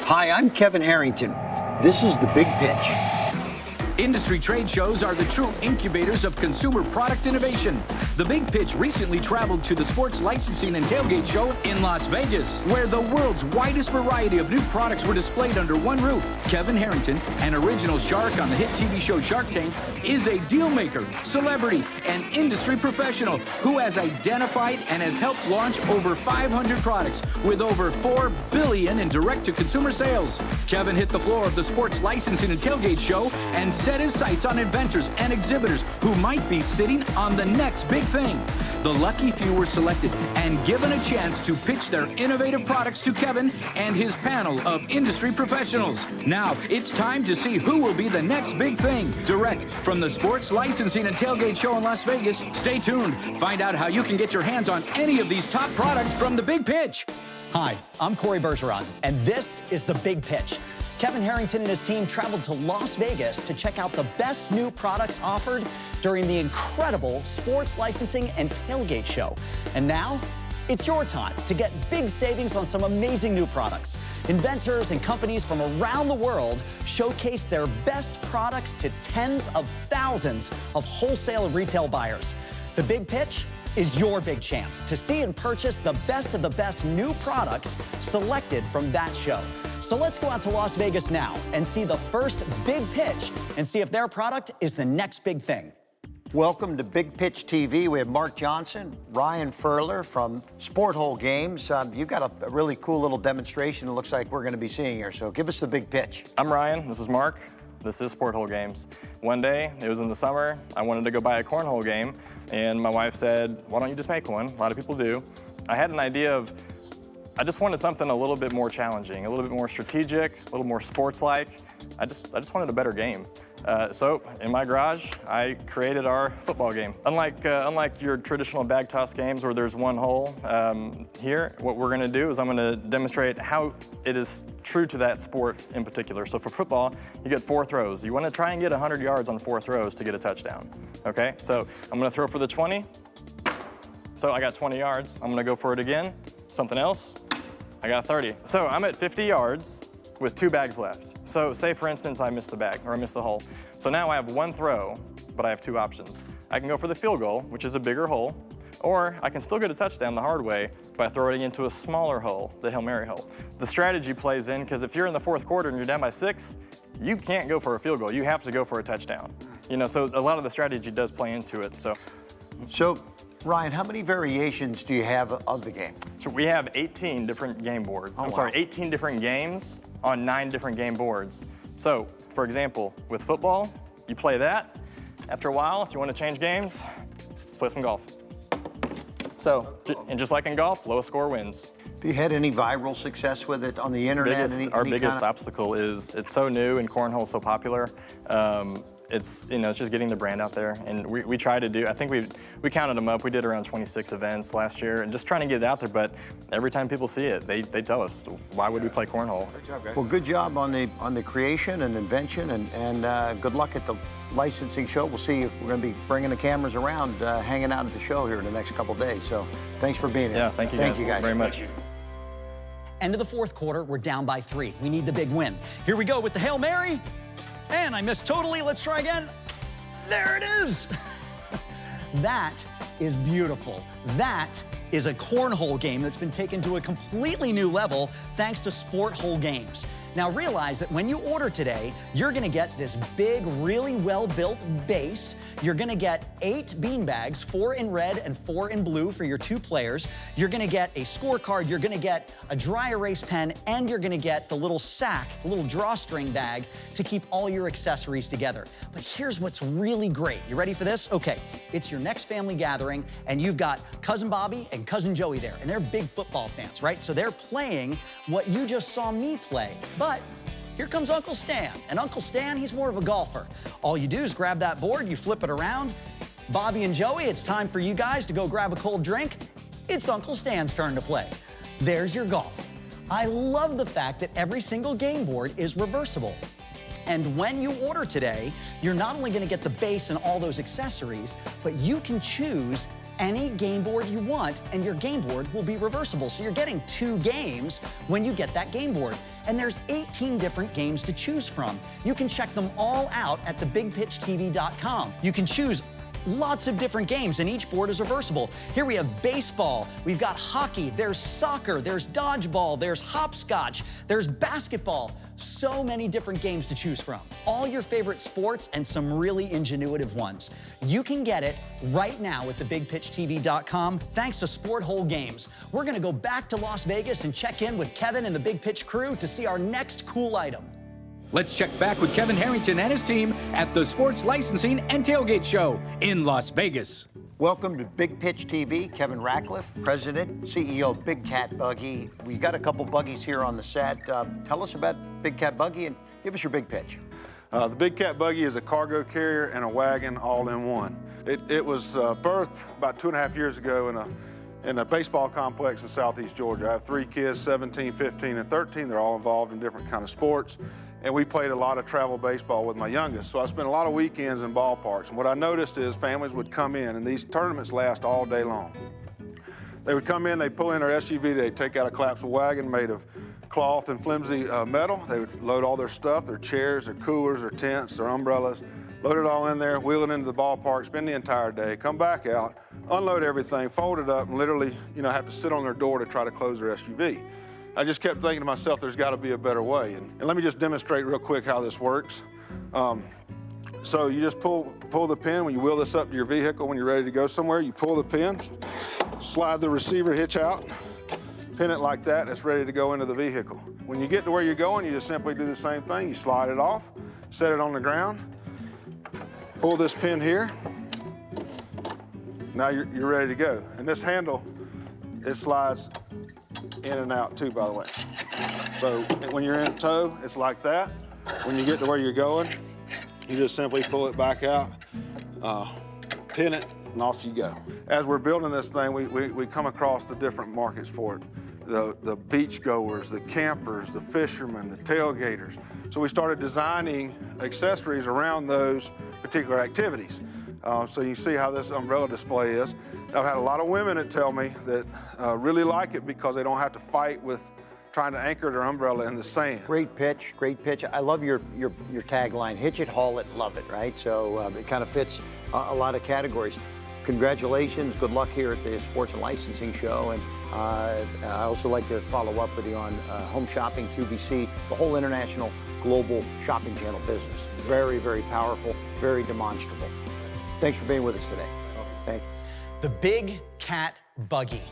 Hi, I'm Kevin Harrington. This is The Big Pitch. Industry trade shows are the true incubators of consumer product innovation. The Big Pitch recently traveled to the Sports Licensing and Tailgate Show in Las Vegas, where the world's widest variety of new products were displayed under one roof. Kevin Harrington, an original shark on the hit TV show Shark Tank, is a deal maker, celebrity, and industry professional who has identified and has helped launch over 500 products with over $4 billion in direct-to-consumer sales. Kevin hit the floor of the Sports Licensing and Tailgate Show and set his sights on inventors and exhibitors who might be sitting on the next big thing. The lucky few were selected and given a chance to pitch their innovative products to Kevin and his panel of industry professionals. Now, it's time to see who will be the next big thing. Direct from the Sports Licensing and Tailgate Show in Las Vegas. Stay tuned. Find out how you can get your hands on any of these top products from The Big Pitch. Hi, I'm Corey Bergeron, and this is The Big Pitch. Kevin Harrington and his team traveled to Las Vegas to check out the best new products offered during the incredible Sports Licensing and Tailgate Show. And now, it's your time to get big savings on some amazing new products. Inventors and companies from around the world showcase their best products to tens of thousands of wholesale and retail buyers. The Big Pitch is your big chance to see and purchase the best of the best new products selected from that show. So let's go out to Las Vegas now and see the first big pitch and see if their product is the next big thing. Welcome to Big Pitch TV. We have Mark Johnson, Ryan Furler from Sport Hole Games. You've got a really cool little demonstration it looks like we're going to be seeing here. So give us the big pitch. I'm Ryan. This is Mark. This is Sport Hole Games. One day, it was in the summer, I wanted to go buy a cornhole game, and my wife said, why don't you just make one? A lot of people do. I had an idea of, I just wanted something a little bit more challenging, a little bit more strategic, a little more sports-like. I just wanted a better game. So in my garage, I created our football game. Unlike your traditional bag toss games where there's one hole, here, what we're gonna do is I'm gonna demonstrate how it is true to that sport in particular. So for football, you get 4 throws. You wanna try and get 100 yards on 4 throws to get a touchdown, okay? So I'm gonna throw for the 20. So I got 20 yards. I'm gonna go for it again. Something else, I got 30. So I'm at 50 yards with 2 bags left. So say for instance I missed the bag or I missed the hole. So now I have 1 throw, but I have 2 options. I can go for the field goal, which is a bigger hole, or I can still get a touchdown the hard way by throwing it into a smaller hole, the Hail Mary hole. The strategy plays in because if you're in the 4th quarter and you're down by 6, you can't go for a field goal. You have to go for a touchdown. You know, so a lot of the strategy does play into it. So Ryan, how many variations do you have of the game? So we have 18 different game boards. Oh, I'm sorry, 18 different games on 9 different game boards. So, for example, with football, you play that. After a while, if you want to change games, let's play some golf. So, and just like in golf, lowest score wins. Have you had any viral success with it on the internet? Our biggest obstacle is it's so new and cornhole's so popular. It's just getting the brand out there, and we try to do. I think we counted them up. We did around 26 events last year, and just trying to get it out there. But every time people see it, they tell us, why would we play cornhole? Good job, guys. Well, good job on the creation and invention, and good luck at the licensing show. We'll see you. We're going to be bringing the cameras around, hanging out at the show here in the next couple days. So thanks for being here. Yeah, thank you guys very much. End of the 4th quarter, we're down by 3. We need the big win. Here we go with the Hail Mary. And I missed totally. Let's try again. There it is. That is beautiful. That is a cornhole game that's been taken to a completely new level thanks to Sport Hole Games. Now realize that when you order today, you're gonna get this big, really well-built base. You're gonna get 8 bean bags, 4 in red and 4 in blue for your 2 players. You're gonna get a scorecard, you're gonna get a dry erase pen, and you're gonna get the little sack, the little drawstring bag to keep all your accessories together. But here's what's really great. You ready for this? Okay, it's your next family gathering, and you've got Cousin Bobby and Cousin Joey there, and they're big football fans, right? So they're playing what you just saw me play. But here comes Uncle Stan. And Uncle Stan, he's more of a golfer. All you do is grab that board, you flip it around. Bobby and Joey, it's time for you guys to go grab a cold drink. It's Uncle Stan's turn to play. There's your golf. I love the fact that every single game board is reversible. And when you order today, you're not only gonna get the base and all those accessories, but you can choose any game board you want, and your game board will be reversible. So you're getting 2 games when you get that game board. And there's 18 different games to choose from. You can check them all out at thebigpitchtv.com. You can choose lots of different games, and each board is reversible. Here we have baseball, we've got hockey, there's soccer, there's dodgeball, there's hopscotch, there's basketball. So many different games to choose from. All your favorite sports and some really ingenuitive ones. You can get it right now at thebigpitchtv.com thanks to Sport Hole Games. We're gonna go back to Las Vegas and check in with Kevin and the Big Pitch crew to see our next cool item. Let's check back with Kevin Harrington and his team at the Sports Licensing and Tailgate Show in Las Vegas. Welcome to Big Pitch TV. Kevin Ratcliffe, President, CEO of Big Cat Buggy. We got a couple buggies here on the set. Tell us about Big Cat Buggy and give us your big pitch. The Big Cat Buggy is a cargo carrier and a wagon all in one. It was birthed about 2.5 years ago in a baseball complex in Southeast Georgia. I have 3 kids, 17, 15, and 13. They're all involved in different kind of sports. And we played a lot of travel baseball with my youngest. So I spent a lot of weekends in ballparks. And what I noticed is families would come in, and these tournaments last all day long. They would come in, they'd pull in their SUV, they'd take out a collapsible wagon made of cloth and flimsy metal. They would load all their stuff, their chairs, their coolers, their tents, their umbrellas, load it all in there, wheel it into the ballpark, spend the entire day, come back out, unload everything, fold it up, and literally, have to sit on their door to try to close their SUV. I just kept thinking to myself, there's got to be a better way. And let me just demonstrate real quick how this works. So you just pull the pin when you wheel this up to your vehicle when you're ready to go somewhere. You pull the pin, slide the receiver hitch out, pin it like that, and it's ready to go into the vehicle. When you get to where you're going, you just simply do the same thing. You slide it off, set it on the ground, pull this pin here. Now you're ready to go. And this handle, it slides in and out too, by the way. So when you're in tow, it's like that. When you get to where you're going, you just simply pull it back out, pin it, and off you go. As we're building this thing, we come across the different markets for it. The beach goers, the campers, the fishermen, the tailgaters. So we started designing accessories around those particular activities. So you see how this umbrella display is. I've had a lot of women that tell me that really like it because they don't have to fight with trying to anchor their umbrella in the sand. Great pitch, great pitch. I love your tagline, hitch it, haul it, love it, right? So it kind of fits a lot of categories. Congratulations, good luck here at the Sports and Licensing Show. And I also like to follow up with you on home shopping, QVC, the whole international global shopping channel business. Very, very powerful, very demonstrable. Thanks for being with us today. Thank you. The Big Cat Buggy.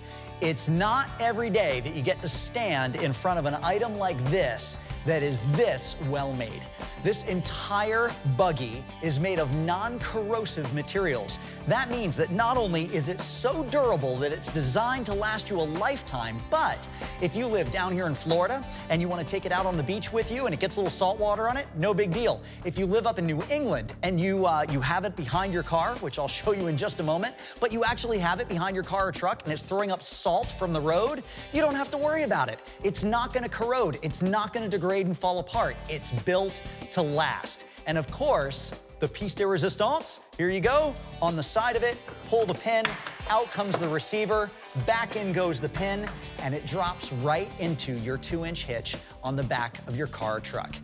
It's not every day that you get to stand in front of an item like this that is this well made. This entire buggy is made of non-corrosive materials. That means that not only is it so durable that it's designed to last you a lifetime, but if you live down here in Florida and you want to take it out on the beach with you and it gets a little salt water on it, no big deal. If you live up in New England and you have it behind your car, which I'll show you in just a moment, but you actually have it behind your car or truck and it's throwing up salt from the road, you don't have to worry about it. It's not going to corrode. It's not going to degrade and fall apart. It's built to last. And of course, the piece de resistance, here you go. On the side of it, pull the pin, out comes the receiver, back in goes the pin, and it drops right into your 2-inch hitch on the back of your car or truck.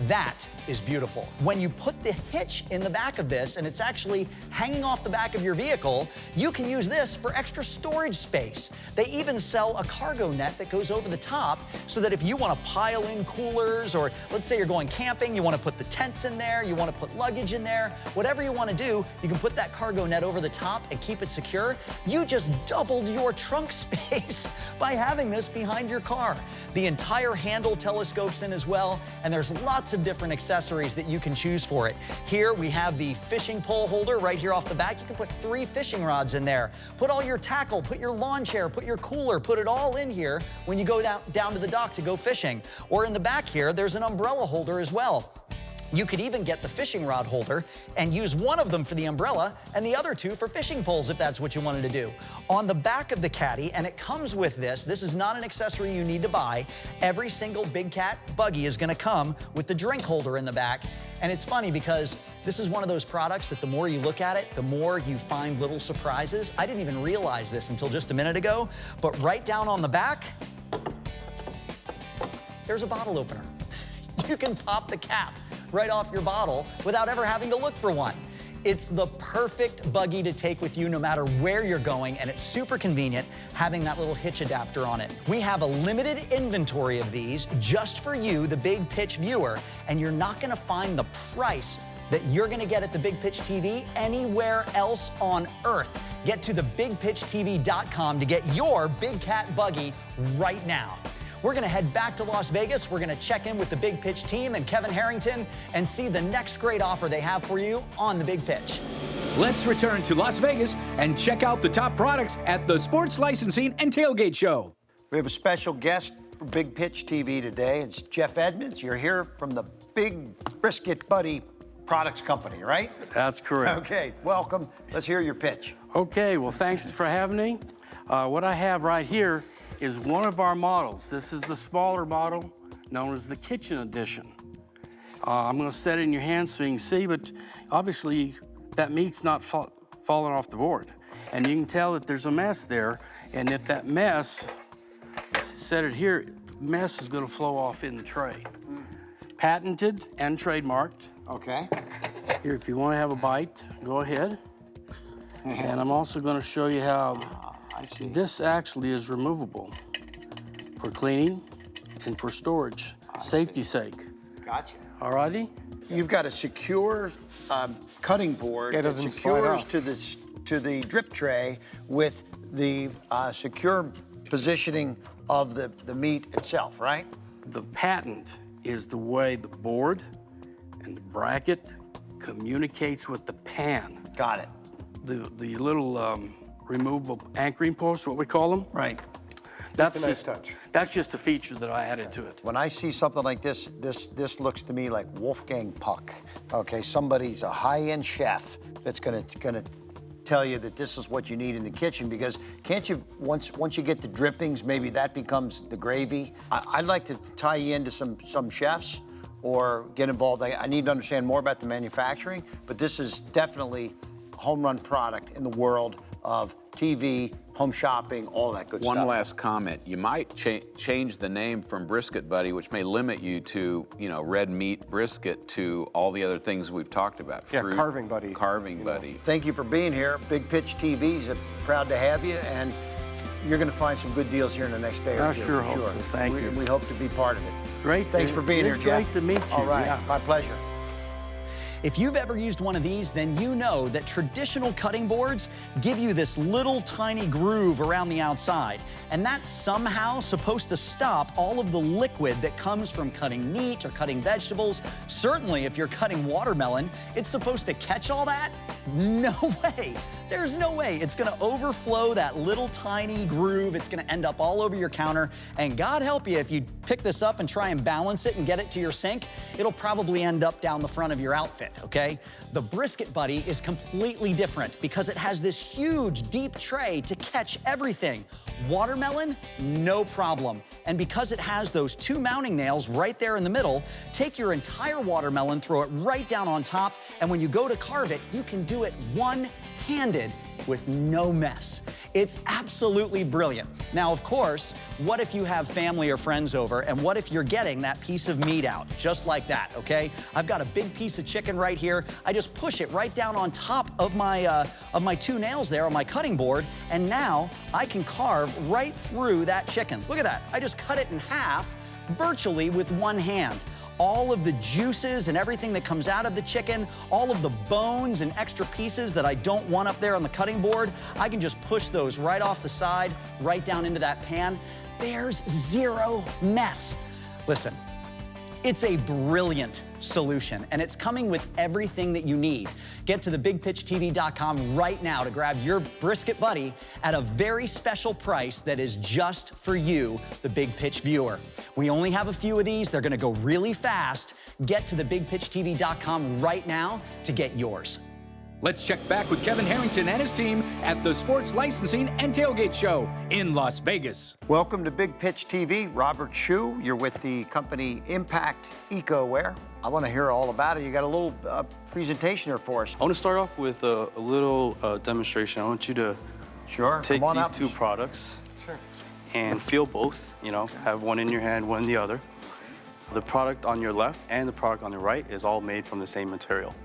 That is beautiful. When you put the hitch in the back of this and it's actually hanging off the back of your vehicle, you can use this for extra storage space. They even sell a cargo net that goes over the top so that if you want to pile in coolers, or let's say you're going camping, you want to put the tents in there, you want to put luggage in there, whatever you want to do, you can put that cargo net over the top and keep it secure. You just doubled your trunk space by having this behind your car. The entire handle telescopes in as well, and there's lots of different accessories that you can choose for it. Here we have the fishing pole holder right here off the back. You can put 3 fishing rods in there. Put all your tackle, put your lawn chair, put your cooler, put it all in here when you go down to the dock to go fishing. Or in the back here, there's an umbrella holder as well. You could even get the fishing rod holder and use one of them for the umbrella and the other two for fishing poles if that's what you wanted to do. On the back of the caddy, and it comes with this is not an accessory you need to buy. Every single Big Cat buggy is gonna come with the drink holder in the back. And it's funny because this is one of those products that the more you look at it, the more you find little surprises. I didn't even realize this until just a minute ago, but right down on the back, there's a bottle opener. You can pop the cap right off your bottle without ever having to look for one. It's the perfect buggy to take with you no matter where you're going, and it's super convenient having that little hitch adapter on it. We have a limited inventory of these just for you, the Big Pitch viewer, and you're not gonna find the price that you're gonna get at the Big Pitch TV anywhere else on earth. Get to thebigpitchtv.com to get your Big Cat buggy right now. We're gonna head back to Las Vegas. We're gonna check in with the Big Pitch team and Kevin Harrington and see the next great offer they have for you on the Big Pitch. Let's return to Las Vegas and check out the top products at the Sports Licensing and Tailgate Show. We have a special guest for Big Pitch TV today. It's Jeff Edmonds. You're here from the Big Brisket Buddy Products Company, right? That's correct. Okay, welcome. Let's hear your pitch. Okay, well, thanks for having me. What I have right here is one of our models. This is the smaller model known as the Kitchen Edition. I'm gonna set it in your hand so you can see, but obviously that meat's not falling off the board. And you can tell that there's a mess there, and if that mess, set it here, the mess is gonna flow off in the tray. Patented and trademarked. Okay. Here, if you wanna have a bite, go ahead. And I'm also gonna show you how I see. this actually is removable for cleaning and for storage, safety's sake. Gotcha. All righty? You've got a secure cutting board It that doesn't slide secures off. to the drip tray with the secure positioning of the meat itself, right? The patent is the way the board and the bracket communicates with the pan. Got it. The little removable anchoring posts, what we call them. Right. That's a nice just touch. That's just a feature that I added to it. When I see something like this this looks to me like Wolfgang Puck. Okay, somebody's a high-end chef that's gonna tell you that this is what you need in the kitchen, because can't you, once you get the drippings, maybe that becomes the gravy? I'd like to tie you into some chefs or get involved. I need to understand more about the manufacturing, but this is definitely a home run product in the world of TV, home shopping, all that good stuff. One last comment. You might change the name from Brisket Buddy, which may limit you to, red meat brisket, to all the other things we've talked about. Yeah, Fruit, Carving Buddy. Carving Buddy. Thank you for being here. Big Pitch TV is proud to have you, and you're going to find some good deals here in the next day or I two. sure for hope so. Thank you. We hope to be part of it. Great. Thanks for being here, It's Jeff. great to meet you. All right, Yeah. my pleasure. If you've ever used one of these, then you know that traditional cutting boards give you this little tiny groove around the outside. And that's somehow supposed to stop all of the liquid that comes from cutting meat or cutting vegetables. Certainly, if you're cutting watermelon, it's supposed to catch all that? No way. There's no way. It's gonna overflow that little tiny groove. It's gonna end up all over your counter. And God help you, if you pick this up and try and balance it and get it to your sink, it'll probably end up down the front of your outfit, okay? The Brisket Buddy is completely different because it has this huge, deep tray to catch everything. Watermelon, no problem. And because it has those two mounting nails right there in the middle, take your entire watermelon, throw it right down on top, and when you go to carve it, you can do it one-handed with no mess. It's absolutely brilliant. Now, of course, what if you have family or friends over, and what if you're getting that piece of meat out, just like that, okay? I've got a big piece of chicken right here. I just push it right down on top of my two nails there on my cutting board, and now I can carve right through that chicken. Look at that. I just cut it in half virtually with one hand. All of the juices and everything that comes out of the chicken, all of the bones and extra pieces that I don't want up there on the cutting board, I can just push those right off the side, right down into that pan. There's zero mess. Listen, It's a brilliant solution, and it's coming with everything that you need. Get to thebigpitchtv.com right now to grab your brisket buddy at a very special price that is just for you, the Big Pitch viewer. We only have a few of these. They're going to go really fast. Get to thebigpitchtv.com right now to get yours. Let's check back with Kevin Harrington and his team at the Sports Licensing and Tailgate Show in Las Vegas. Welcome to Big Pitch TV. Robert Shue, you're with the company Impact EcoWear. I want to hear all about it. You got a little presentation here for us. I want to start off with a little demonstration. I want you to take these two products and feel both, you know, have one in your hand, one in the other. The product on your left and the product on the right is all made from the same material.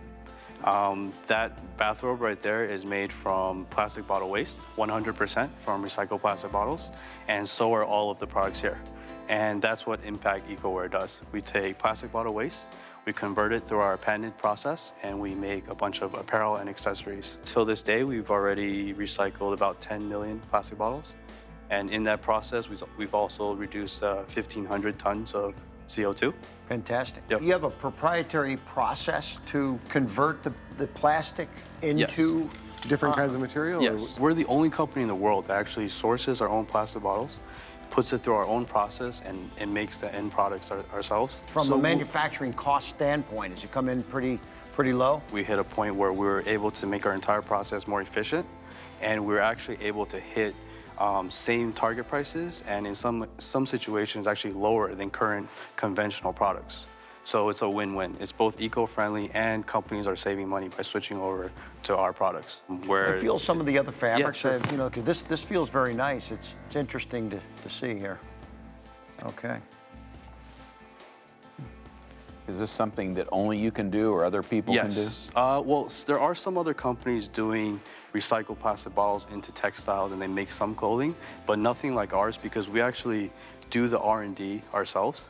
That bathrobe right there is made from plastic bottle waste, 100% from recycled plastic bottles, and so are all of the products here. And that's what Impact EcoWear does. We take plastic bottle waste, we convert it through our patented process, and we make a bunch of apparel and accessories. Till this day, we've already recycled about 10 million plastic bottles. And in that process, we've also reduced 1,500 tons of CO2. Fantastic. Yep. Do you have a proprietary process to convert the plastic into different kinds of material? Yes. We're the only company in the world that actually sources our own plastic bottles, puts it through our own process, and makes the end products ourselves. From a manufacturing cost standpoint, does it come in pretty low? We hit a point where we were able to make our entire process more efficient, and we were actually able to hit same target prices, and in some situations actually lower than current conventional products. So it's a win-win. It's both eco-friendly and companies are saving money by switching over to our products. I feel some of the other fabrics, Yeah, sure. you know, because this feels very nice. It's interesting to see here. Okay. Is this something that only you can do or other people can do? Yes. Well, there are some other companies doing recycled plastic bottles into textiles, and they make some clothing, but nothing like ours because we actually do the R&D ourselves.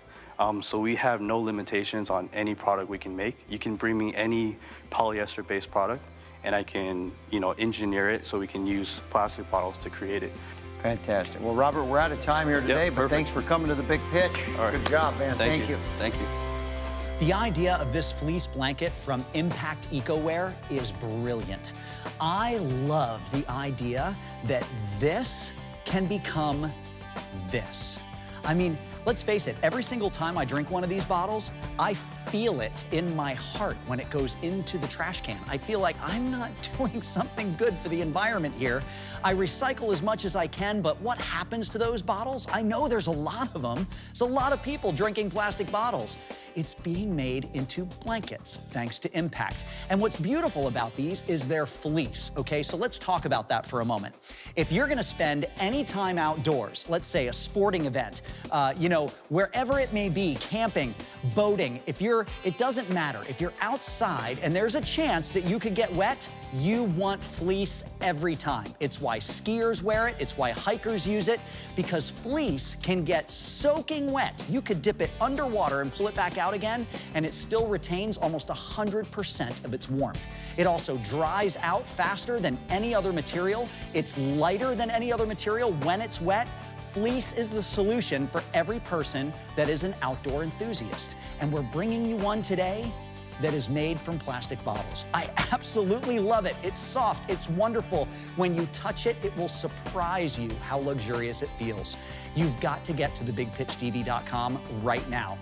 So we have no limitations on any product we can make. You can bring me any polyester-based product, and I can, you know, engineer it so we can use plastic bottles to create it. Fantastic. Well, Robert, we're out of time here today, but thanks for coming to the Big Pitch. All right. Good job, man. Thank you. Thank you. The idea of this fleece blanket from Impact EcoWear is brilliant. I love the idea that this can become this. I mean, let's face it, every single time I drink one of these bottles, I feel it in my heart when it goes into the trash can. I feel like I'm not doing something good for the environment here. I recycle as much as I can, but what happens to those bottles? I know there's a lot of them. There's a lot of people drinking plastic bottles. It's being made into blankets, thanks to Impact. And what's beautiful about these is their fleece, okay? So let's talk about that for a moment. If you're gonna spend any time outdoors, let's say a sporting event, you know, wherever it may be, camping, boating, it doesn't matter. If you're outside and there's a chance that you could get wet, you want fleece every time. It's why skiers wear it, it's why hikers use it, because fleece can get soaking wet. You could dip it underwater and pull it back out again, and it still retains almost 100% of its warmth. It also dries out faster than any other material. It's lighter than any other material when it's wet. Fleece is the solution for every person that is an outdoor enthusiast. And we're bringing you one today that is made from plastic bottles. I absolutely love it. It's soft, it's wonderful. When you touch it, it will surprise you how luxurious it feels. You've got to get to thebigpitchtv.com right now.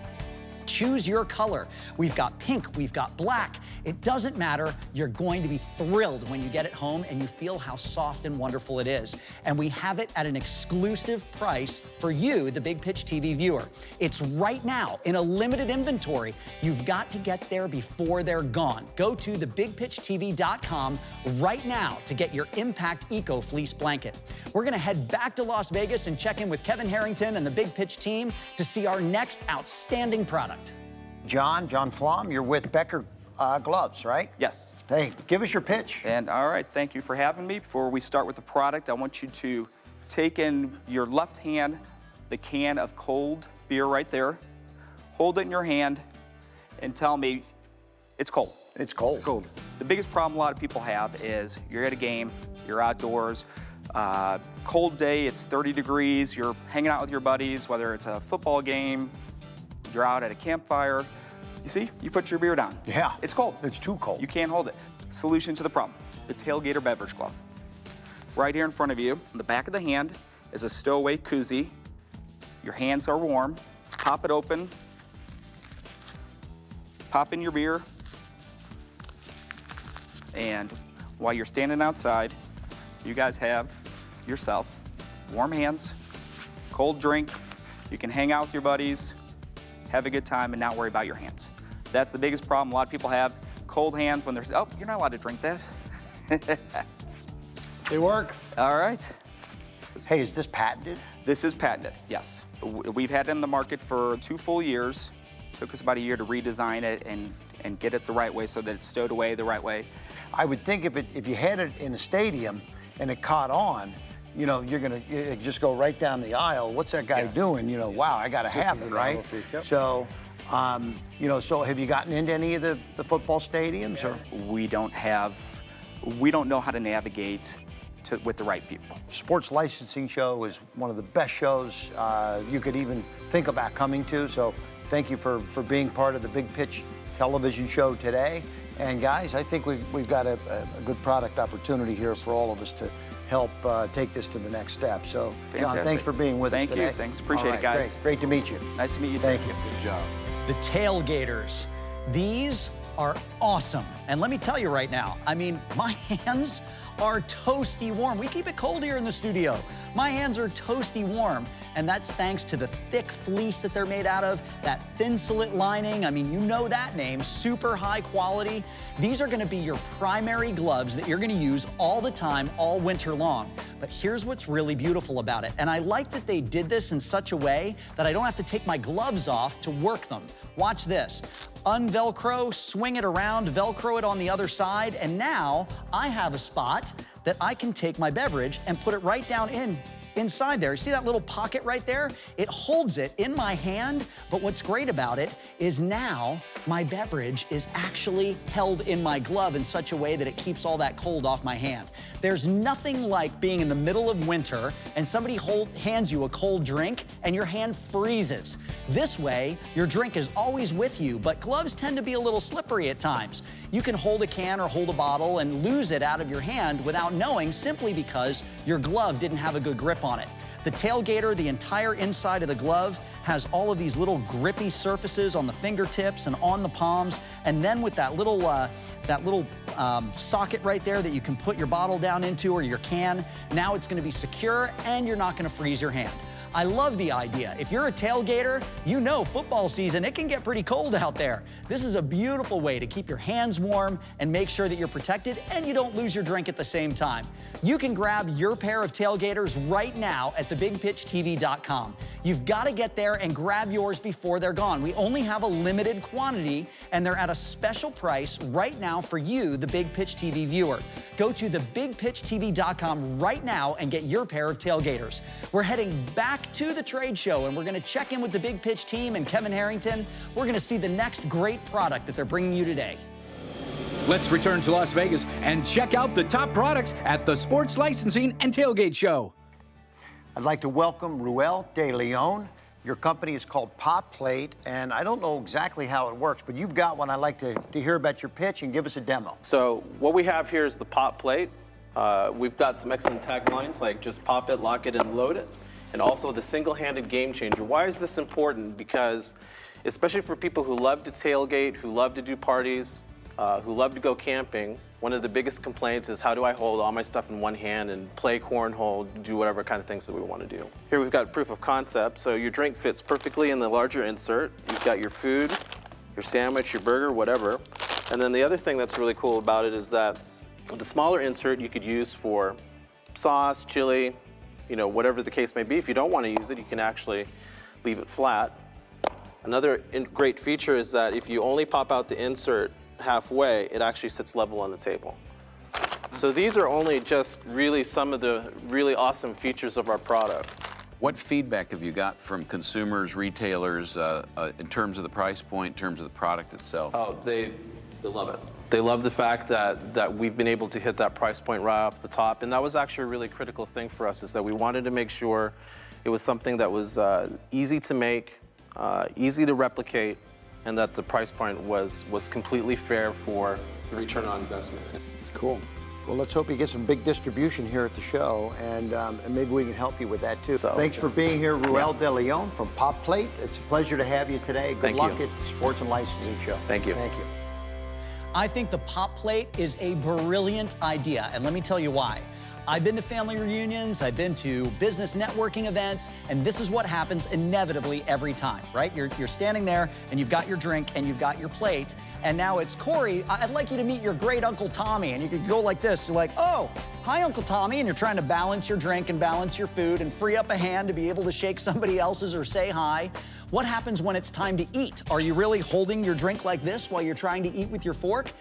Choose your color. We've got pink, we've got black. It doesn't matter. You're going to be thrilled when you get it home and you feel how soft and wonderful it is. And we have it at an exclusive price for you, the Big Pitch TV viewer. It's right now in a limited inventory. You've got to get there before they're gone. Go to thebigpitchtv.com right now to get your Impact Eco Fleece Blanket. We're gonna head back to Las Vegas and check in with Kevin Harrington and the Big Pitch team to see our next outstanding product. John Flom, you're with Becker Gloves, right? Yes. Hey, give us your pitch. And all right, thank you for having me. Before we start with the product, I want you to take in your left hand the can of cold beer right there, hold it in your hand, and tell me it's cold. It's cold. It's cold. The biggest problem a lot of people have is you're at a game, you're outdoors, cold day, it's 30 degrees, you're hanging out with your buddies, whether it's a football game, You're out at a campfire. You see, you put your beer down. Yeah. It's cold. It's too cold. You can't hold it. Solution to the problem, the Tailgater beverage glove. Right here in front of you, on the back of the hand, is a stowaway koozie. Your hands are warm. Pop it open. Pop in your beer. And while you're standing outside, you guys have yourself warm hands, cold drink. You can hang out with your buddies, have a good time, and not worry about your hands. That's the biggest problem a lot of people have. Cold hands when they're, oh, you're not allowed to drink that. It works. All right. Hey, is this patented? This is patented, yes. We've had it in the market for 2 full years. Took us about a year to redesign it and get it the right way so that it's stowed away the right way. I would think if you had it in a stadium and it caught on, you know, you just go right down the aisle. What's that guy doing? You know, wow, I got to have it, right? novelty, yep. So, you know, so have you gotten into any of the football stadiums? Or We don't know how to navigate with the right people. Sports Licensing Show is one of the best shows you could even think about coming to. So thank you for being part of the Big Pitch television show today. And guys, I think we've got a good product opportunity here for all of us to help take this to the next step. So, John, Fantastic. thanks for being with us Thank today. you. Thanks. Appreciate All it, guys. Great to meet you. Nice to meet you, too. Thank you. Good job. The Tailgaters. These are awesome. And let me tell you right now, I mean, my hands are toasty warm. We keep it cold here in the studio. My hands are toasty warm, and that's thanks to the thick fleece that they're made out of, that Thinsulate lining. I mean, you know that name, super high quality. These are gonna be your primary gloves that you're gonna use all the time, all winter long. But here's what's really beautiful about it, and I like that they did this in such a way that I don't have to take my gloves off to work them. Watch this. Unvelcro, swing it around, Velcro it on the other side, and now I have a spot that I can take my beverage and put it right down inside there. See that little pocket right there? It holds it in my hand, but what's great about it is now my beverage is actually held in my glove in such a way that it keeps all that cold off my hand. There's nothing like being in the middle of winter and somebody hands you a cold drink and your hand freezes. This way, your drink is always with you, but gloves tend to be a little slippery at times. You can hold a can or hold a bottle and lose it out of your hand without knowing, simply because your glove didn't have a good grip on it. The Tailgater, the entire inside of the glove, has all of these little grippy surfaces on the fingertips and on the palms, and then with that little socket right there that you can put your bottle down into or your can, now it's gonna be secure and you're not gonna freeze your hand. I love the idea. If you're a tailgater, you know football season, it can get pretty cold out there. This is a beautiful way to keep your hands warm and make sure that you're protected and you don't lose your drink at the same time. You can grab your pair of Tailgaters right now at thebigpitchtv.com. You've got to get there and grab yours before they're gone. We only have a limited quantity and they're at a special price right now for you, the Big Pitch TV viewer. Go to thebigpitchtv.com right now and get your pair of Tailgaters. We're heading back to the trade show and we're going to check in with the Big Pitch team and Kevin Harrington. We're going to see the next great product that they're bringing you today. Let's return to Las Vegas and check out the top products at the Sports Licensing and Tailgate Show. I'd like to welcome Ruel De Leon. Your company is called Pop Plate, and I don't know exactly how it works, but you've got one. I'd like to hear about your pitch and give us a demo. So what we have here is the Pop Plate. We've got some excellent taglines like just pop it, lock it, and load it. And also the single-handed game changer. Why is this important? Because especially for people who love to tailgate, who love to do parties, who love to go camping, one of the biggest complaints is how do I hold all my stuff in one hand and play cornhole, do whatever kind of things that we want to do. Here we've got proof of concept. So your drink fits perfectly in the larger insert. You've got your food, your sandwich, your burger, whatever. And then the other thing that's really cool about it is that the smaller insert you could use for sauce, chili, you know, whatever the case may be. If you don't want to use it, you can actually leave it flat. Another great feature is that if you only pop out the insert halfway, it actually sits level on the table. So these are only just really some of the really awesome features of our product. What feedback have you got from consumers, retailers, in terms of the price point, in terms of the product itself? Oh, they love it. They love the fact that we've been able to hit that price point right off the top, and that was actually a really critical thing for us, is that we wanted to make sure it was something that was easy to make, easy to replicate, and that the price point was completely fair for the return on investment. Cool. Well, let's hope you get some big distribution here at the show, and maybe we can help you with that too. So, thanks for being here, Ruel De Leon from Pop Plate. It's a pleasure to have you today. Good Thank luck you. at the Sports and Licensing Show. Thank you. Thank you. I think the Pop Plate is a brilliant idea, and let me tell you why. I've been to family reunions, I've been to business networking events, and this is what happens inevitably every time, right? You're standing there, and you've got your drink, and you've got your plate, and now it's, Corey, I'd like you to meet your great Uncle Tommy, and you could go like this. You're like, oh, hi, Uncle Tommy, and you're trying to balance your drink and balance your food and free up a hand to be able to shake somebody else's or say hi. What happens when it's time to eat? Are you really holding your drink like this while you're trying to eat with your fork?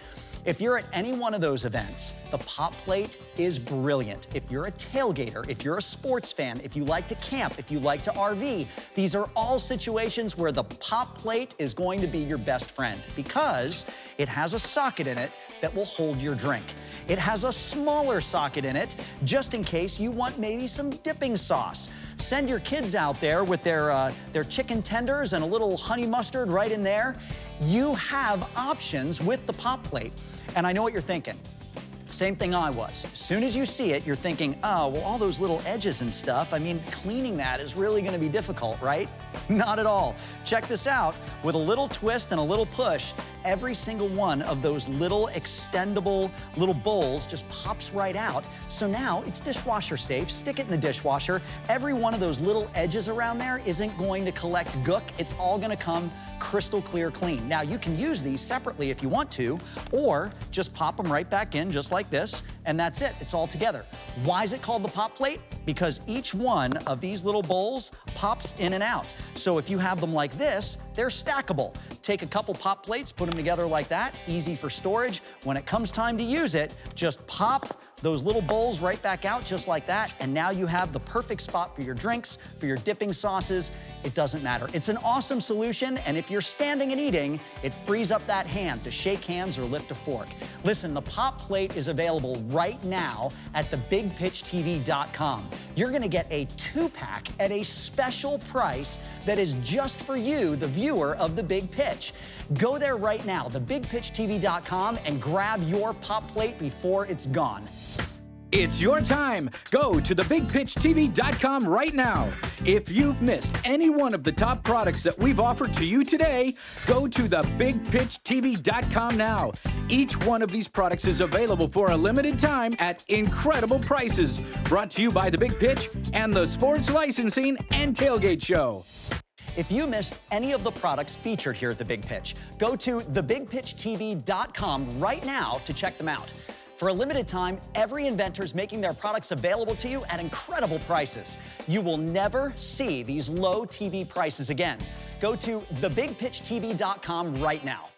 If you're at any one of those events, the Pop Plate is brilliant. If you're a tailgater, if you're a sports fan, if you like to camp, if you like to RV, these are all situations where the Pop Plate is going to be your best friend because it has a socket in it that will hold your drink. It has a smaller socket in it just in case you want maybe some dipping sauce. Send your kids out there with their chicken tenders and a little honey mustard right in there. You have options with the Pop Plate. And I know what you're thinking. Same thing I was. As soon as you see it, you're thinking, oh, well, all those little edges and stuff, I mean, cleaning that is really gonna be difficult, right? Not at all. Check this out. With a little twist and a little push, every single one of those little extendable little bowls just pops right out. So now it's dishwasher safe. Stick it in the dishwasher. Every one of those little edges around there isn't going to collect gook. It's all gonna come crystal clear clean. Now you can use these separately if you want to, or just pop them right back in just like this, and that's it. It's all together. Why is it called the Pop Plate? Because each one of these little bowls pops in and out. So if you have them like this, they're stackable. Take a couple Pop Plates, put them together like that, easy for storage. When it comes time to use it, just pop those little bowls right back out just like that, and now you have the perfect spot for your drinks, for your dipping sauces. It doesn't matter. It's an awesome solution, and if you're standing and eating, it frees up that hand to shake hands or lift a fork. Listen, the Pop Plate is available right now at thebigpitchtv.com. You're gonna get a 2-pack at a special price that is just for you, the viewer of The Big Pitch. Go there right now, thebigpitchtv.com, and grab your Pop Plate before it's gone. It's your time. Go to thebigpitchtv.com right now. If you've missed any one of the top products that we've offered to you today, go to thebigpitchtv.com now. Each one of these products is available for a limited time at incredible prices. Brought to you by The Big Pitch and the Sports Licensing and Tailgate Show. If you missed any of the products featured here at The Big Pitch, go to thebigpitchtv.com right now to check them out. For a limited time, every inventor is making their products available to you at incredible prices. You will never see these low TV prices again. Go to thebigpitchtv.com right now.